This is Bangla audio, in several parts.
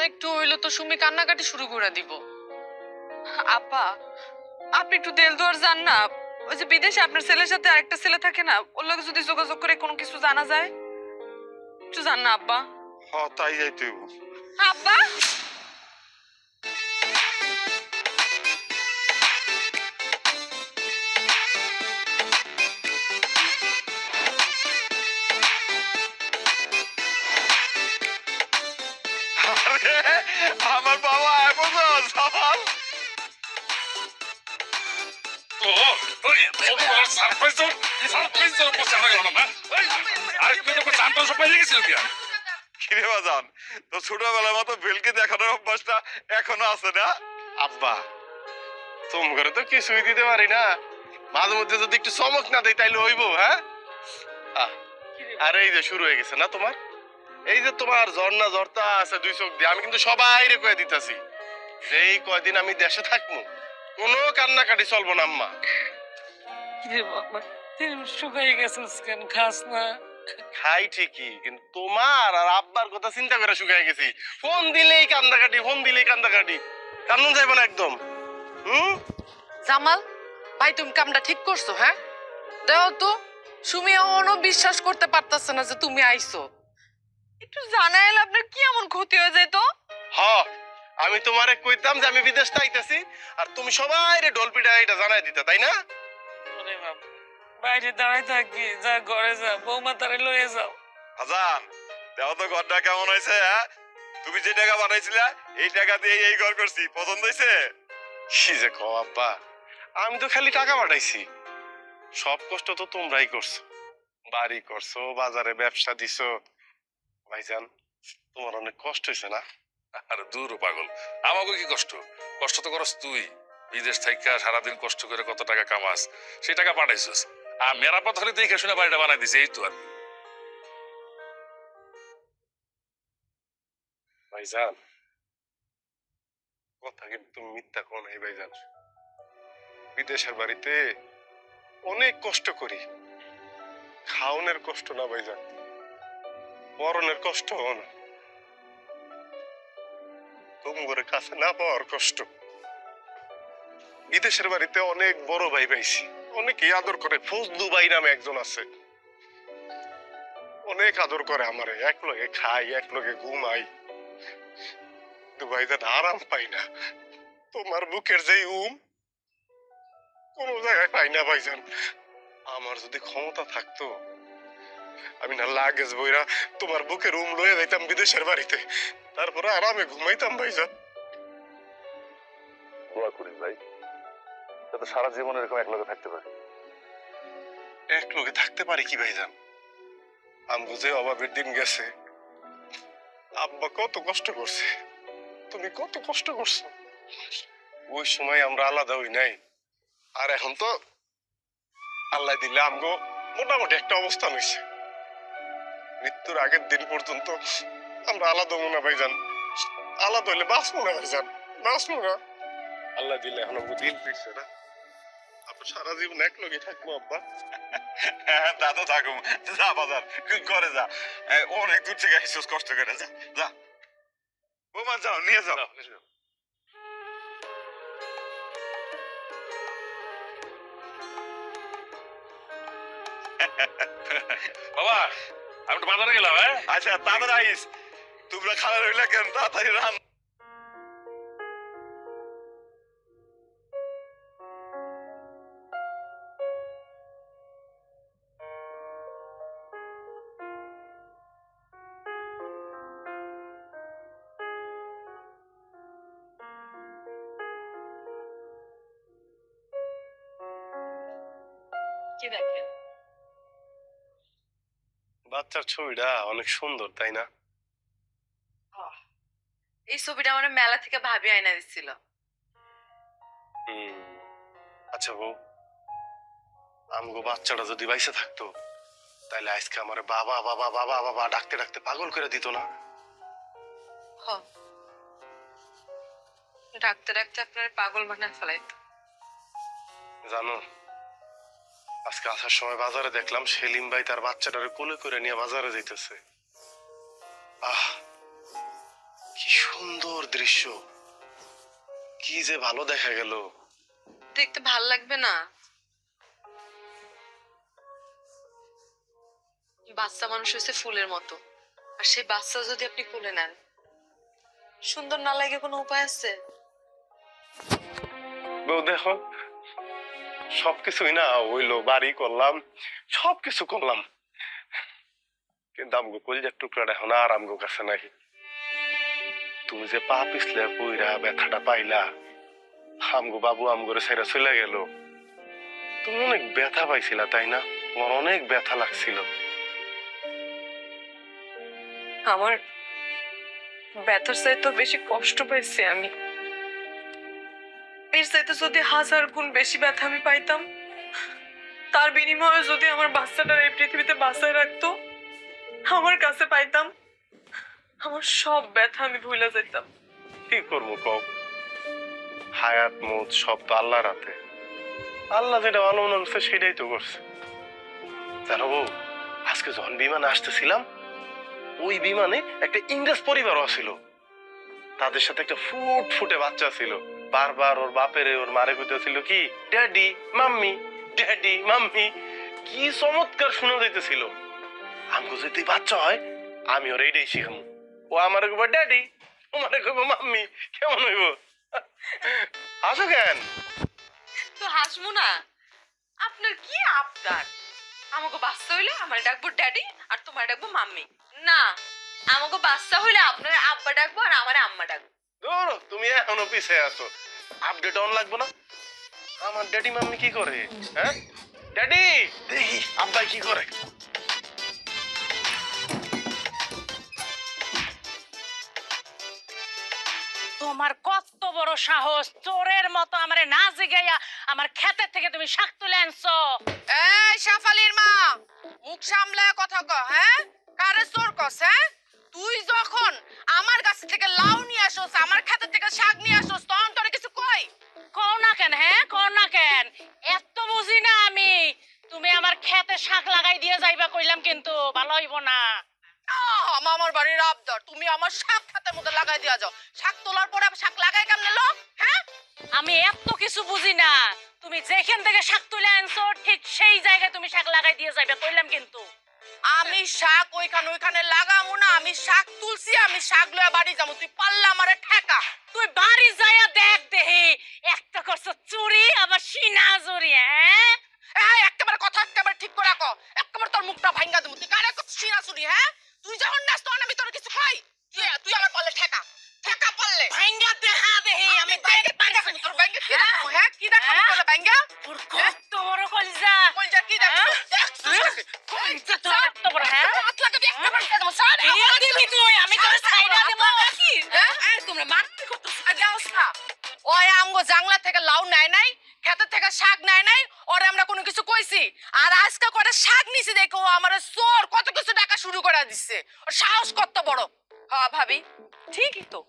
একটু হইলো তো সুমি কান্নাকাটি শুরু করে দিব। আপা, আপনি একটু দেলদুয়ার যান না। ওই যে বিদেশে আপনার ছেলের সাথে আরেকটা ছেলে থাকে না, ওর লগে যদি যোগাযোগ করে কোনো কিছু জানা যায়, একটু যান না আব্বা। হ্যাঁ তাই যাইতে হইব। আব্বা আমার বাবা এখন সবাল কিরে বাজান, তো ছোটবেলার মতো ভেলকে দেখানোর অভ্যাসটা এখনো আছে না? আব্বা তোম করে তো কিছুই দিতে পারি না, মাঝে মধ্যে যদি একটু চমক না দেয় তাইলে হইব। হ্যাঁ আর এই যে শুরু হয়ে গেছে না তোমার, এই যে তোমার ঝর্ণা ঝরতা আছে দুই চোখ দিয়ে, আমি কিন্তু সবাই রে কয়ে দিতেছি যে এই কয়দিন আমি দেশে থাকবো কোনো কান্নাকাটি চলবো না আম্মা। শুকাই গেছিস কেন, খাস না? খাই ঠিকই, কিন্তু তোমার আর আব্বার কথা চিন্তা করে শুকাই গেছি। ফোন দিলেই কান্দাকাটি, ফোন দিলেই কান্দাকাটি, কান্দন যাইব না একদম। জামাল ভাই, তুমি কামটা ঠিক করছো? হ্যাঁ দেখো তো, সুমি এখনো বিশ্বাস করতে পারতাছে না যে তুমি আইছো। একটু জানাইলে আপনার কি এমন ক্ষতি হয়ে যেত? হ আমি তোমারে কইতাম যে আমি বিদেশ আইতাছি, আর তুমি সবাই রে ডলপিটা এটা জানাই দিতা, তাই না? বাইরে দাঁড়াই থাকি, যা ঘরে যা, বৌমা তারে লয়ে যাও। আজান দেখো তো ঘরটা কেমন হয়েছে। হ্যাঁ তুমি যে টাকা বানাইছিলা এই টাকা দিয়ে এই ঘর করছি, পছন্দ হয়েছে? কি যে কও আব্বা, আমি তো খালি টাকা পাঠাইছি, সব কষ্ট তো তোমরাই করছো। বাড়ি করছো, বাজারে ব্যবসা দিছো। ভাইজান তোমার অনেক কষ্ট হয়েছে না? আরে দূর পাগল, আমাকে কি কষ্ট? কষ্ট তো করস তুই, বিদেশ থাইকা সারাদিন কষ্ট করে কত টাকা কামাস, সেই টাকা পাঠাইছিস। আর মেরাপত হলে দেখে শুনে বাড়িটা বানাই দিছে, এই তো আর। ভাইজান কথা কিন্তু তুমি মিথ্যা কো নাই ভাইজান, বিদেশের বাড়িতে অনেক কষ্ট করি। খাওনের কষ্ট না ভাইজান, পরনের কষ্ট না, তোমার কাছে না পাওয়ার কষ্ট। বিদেশের বাড়িতে অনেক বড় ভাই পাইছি, অনেকে আদর করে। ফজলু ভাই নামে একজন আছে, অনেক আদর করে আমারে, এক লগে খাই, এক লগে ঘুমাই। কিন্তু ভাইজান আরাম পাই না। তোমার বুকের যে কোন জায়গায় পাই না ভাইজান। আমার যদি ক্ষমতা থাকতো আমি না লাগেজ বইরা তোমার বুকের লয়ে যাইতাম বিদেশের বাড়িতে, তারপরে আরামে ঘুমাইতাম ভাইজান। দোয়া করিস ভাই, যাতে সারা জীবন এরকম এক লগে থাকতে পারে। এক লগে থাকতে পারি কি ভাইজান? আমগো যে অভাবের দিন গেছে, আব্বা কত কষ্ট করছে, তুমি কত কষ্ট করছো। ওই সময় আমরা আলাদা হই নাই, আর এখন তো আল্লাহ দিলে আমগো মোটামুটি একটা অবস্থান হয়েছে। মৃত্যুর আগের দিন পর্যন্ত আমরা আলাদা হবো না ভাইজান, আলাদা হইলে বাঁচবো না ভাইজান, বাঁচবো না। আল্লাহ দিলে এখন আমগো দিন ফিরছে না, আপনার সারা জীবন এক লগে থাকবো আব্বা। তা তো থাকুম, যা বাজার করে যা, অনেক দূর থেকে আইসিস কষ্ট করে, যা যা বৌমা যাও, নিয়ে যাও। বাবা আমি একটু বাজারে গেলাম। হ্যাঁ আচ্ছা তাড়াতাড়ি আইস, তোমরা খাওয়া রইলা কেন, তাড়াতাড়ি রান। কি দেখেন? বাচ্চার ছবিটা অনেক সুন্দর, তাই না? এই ছবিটা আমার মেলা থেকে ভাবি আয়না দিছিল। আচ্ছা বউ, আমগো বাচ্চাটা যদি বাইসে থাকতো তাইলে আজকে আমার বাবা বাবা বাবা বাবা ডাকতে ডাকতে পাগল করে দিত না? ডাকতে ডাকতে আপনার পাগল বানায় ফেলাইতো। জানো, আজকে আসার সময় বাজারে দেখলাম সেলিম ভাই তার বাচ্চাটারে কোলে করে নিয়ে বাজারে যাইতেছে। আহ কি সুন্দর দৃশ্য, কি যে ভালো দেখা গেল। দেখতে ভাল লাগবে না? বাচ্চা মানুষ হয়েছে ফুলের মতো, আর সেই বাচ্চা যদি আপনি কোলে নেন, সুন্দর না লাগে কোনো উপায় আছে? বউ দেখো, সবকিছুই না হইলো, বাড়ি করলাম, সবকিছু করলাম, কিন্তু আমগো কলিজার টুকরাটা এখন আর আমগো কাছে নাই। তুমি যে পা পিছলে পইরা ব্যথাটা পাইলা, আমগো বাবু আমগরে ছেড়ে চলে গেল, তুমি অনেক ব্যথা পাইছিলা তাই না? তোমার অনেক ব্যথা লাগছিল। আমার ব্যথার চাইতে বেশি কষ্ট পাইছি আমি। এর চাইতে যদি 1000 গুণ বেশি ব্যথা আমি পাইতাম, তার বিনিময়ে যদি আমার বাচ্চাটার এই পৃথিবীতে বাঁচায় রাখতো, আমার কাছে পাইতাম, আমার সব ব্যথা আমি ভুলে যেতাম। কি করবো কও, হায়াত মৌত সব তো আল্লাহর হাতে। আল্লাহ যেটা ভালো মনে করছে সেটাই তো করছে। জানো বউ, আজকে যখন বিমানে আসতেছিলাম, ওই বিমানে একটা ইংরেজ পরিবারও ছিল, তাদের সাথে একটা ফুটফুটে বাচ্চা ছিল। বারবার ওর বাপের ওর মারে কইতেছিল কি ড্যাডি মাম্মি, ড্যাডি মাম্মি। কি চমৎকার শোনা যাইতেছিল। আমগো যদি বাচ্চা হয়, আমি ওর এইটাই শিখামু। ও আমারে কইব ড্যাডি, ও আমারে কইব মাম্মি। কেমন হইব? হাসো কেন? তো হাসমু না? আপনার কি আবদার? আমাকে বাচ্চা হইলে আমার ডাকবো ড্যাডি আর তোমার ডাকবো মাম্মি? না, আমাকে বাচ্চা হইলে আপনার আব্বা ডাকবো আর আমার আম্মা ডাকবো। ধরো, তুমি এখনো পিছে আছো, আপডেট অন লাগবে না? আমার ড্যাডি মাম্মি কি করে? হ্যাঁ ড্যাডি, দেখি আব্বা কি করে। তোমার কত বড় সাহস, চোরের মতো আমারে না জিগাইয়া আমার ক্ষেতের থেকে তুমি শাক তুলে আনছো। এই শাফালির মা, মুখ সামলায় কথা কও। হ্যাঁ, কারে চোর কস? হ্যাঁ, তুই যখন আমার কাছ থেকে লাউ নিয়ে আসোস, আমার ক্ষেত থেকে শাক নিয়ে আসোস, তখন তোরে কিছু কই? কও না কেন? হ্যাঁ কও না কেন? এত বুঝি না আমি। তুমি আমার ক্ষেতে শাক লাগাই দিয়ে যাইবা কইলাম, কিন্তু ভালো হইব না। আমার বাড়ির আবদার তুমি আমার শাক খাতের মধ্যে লাগাই দিয়া যাও। শাক তোলার পরে শাক লাগাই কেমনে লো? হ্যাঁ, আমি এত কিছু বুঝি না। তুমি যেখান থেকে শাক তুলে আনছো ঠিক সেই জায়গায় তুমি শাক লাগাই দিয়ে যাইবে কইলাম, কিন্তু আমি শাক ওইখানে লাগামু না। আমি শাক তুলছি, আমি শাক লয়া বাড়ি যাবো। তুই পাল্লা আমারে ঠেকা। তুই বাড়ি যাইয়া দেখ দেহি একটা করছো চুরি আবার সিনা চুরি। হ্যাঁ, এই একেবারে কথা একেবারে ঠিক করে রাখো। একেবারে তোর মুখটা ভাঙা দেবো। তুই কারে কত চিনাচুরি? হ্যাঁ, তুই যখন নাস তখন আমি তোর কিছু খাই। তুই আমার পাল্লে ঠেকা, ঠেকা পাল্লে। ভাঙ্গা দেখা দেহি আমি দেখতে পাচ্ছি। তোর ব্যাংকে কি দেখো? হ্যাঁ, কি দেখো তোর ব্যাংকে? তোর কত বড় কলজা, কলজা কি দেখো? কলজা তোর এত বড়। হ্যাঁ, হাত লাগাবি একেবারে দেবো। স্যার, ইয়া দিবি তুই, আমি তোর সাইডা দেব নাকি? হ্যাঁ? এই তোমরা মারতে করতেছ। যাওস না। ওই আমগো জাংলা থেকে লাউ নাই নাই, ক্ষেতের থেকে শাক নাই নাই, ওরে আমরা কোনো কিছু কইছি? আর আজকে করে শাক নিছি দেখো ও আমারে চোর কত কিছু টাকা শুরু করে দিচ্ছে। ওর সাহস কত বড়। হ্যাঁ ভাবি, ঠিকই তো।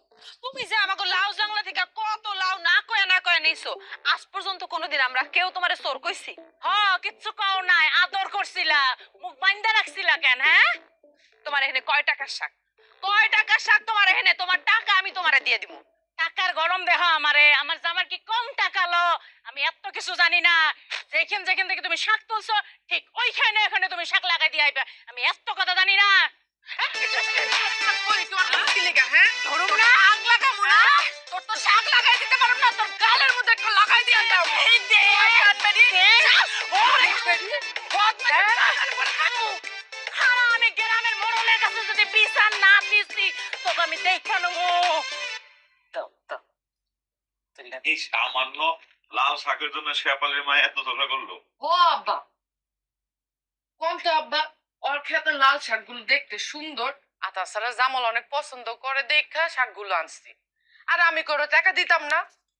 তুমি যে আমাকে লাউ জাংলা থেকে কত লাউ না কয়ে নিছো, আজ পর্যন্ত কোনোদিন আমরা কেউ তোমারে চোর কইছি? হ্যাঁ, কিচ্ছু কও নাই, আদর করছিলা, মুখ বাইন্দা রাখছিলা কেন? হ্যাঁ, তোমার এখানে কয় টাকার শাক? কয় টাকার শাক তোমার এখানে? তোমার টাকা আমি তোমারে দিয়ে দিব। টাকার গরম দেহ আমারে। আমার জামার কি কম টাকা লো? আমি এত কিছু জানি না। যেখান থেকে তুমি শাক তুলছো ঠিক ওইখানে তুমি শাক লাগাই দিয়ে আইবা। আমি এত কথা জানি না। ধরুম না, আগ লাগামু না। তোর তো শাক লাগাই দিতে পারব না, তোর গালের মধ্যে একটু লাগাই দিয়া দাও। এই দে, খারা আমি গ্রামের মোড়লের কাছে যদি বিচার না দিছি তোকে আমি দেখা নেবো। এই সামান্য লাল শাকের জন্য শেফালির মা এত ঝগড়া করলো? ও আব্বা, কোন তো আব্বা, ওর খেতে লাল শাকগুলো দেখতে সুন্দর, আর তাছাড়া জামাল অনেক পছন্দ করে দেখা শাকগুলো আনছি। আর আমি করে টাকা দিতাম না,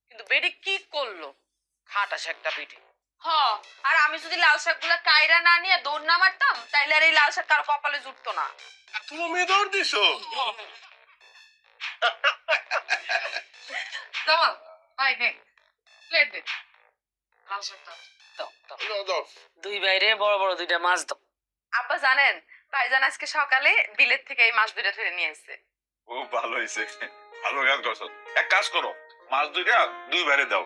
কিন্তু বেডি কি করলো? খাটা শাকটা বেডি। হ, আর আমি যদি লাল শাকগুলো কায়রা না নিয়ে দৌড় না মারতাম, তাইলে আর এই লাল শাক কারো কপালে জুটতো না। তুমি দৌড় দিছো? জামাল, ভাই নে, প্লেট দে। লাল শাকটা দুই বাইরে বড় বড় দুইটা মাছ দাও। আব্বা জানেন, ভাইজান আজকে সকালে বিলেত থেকে এই মাছ দুইটা ধরে নিয়ে এসেছে। ও ভালো হয়েছে, ভালো কাজ করছো। এক কাজ করো, মাছ দুইটা দুই বাইরে দাও।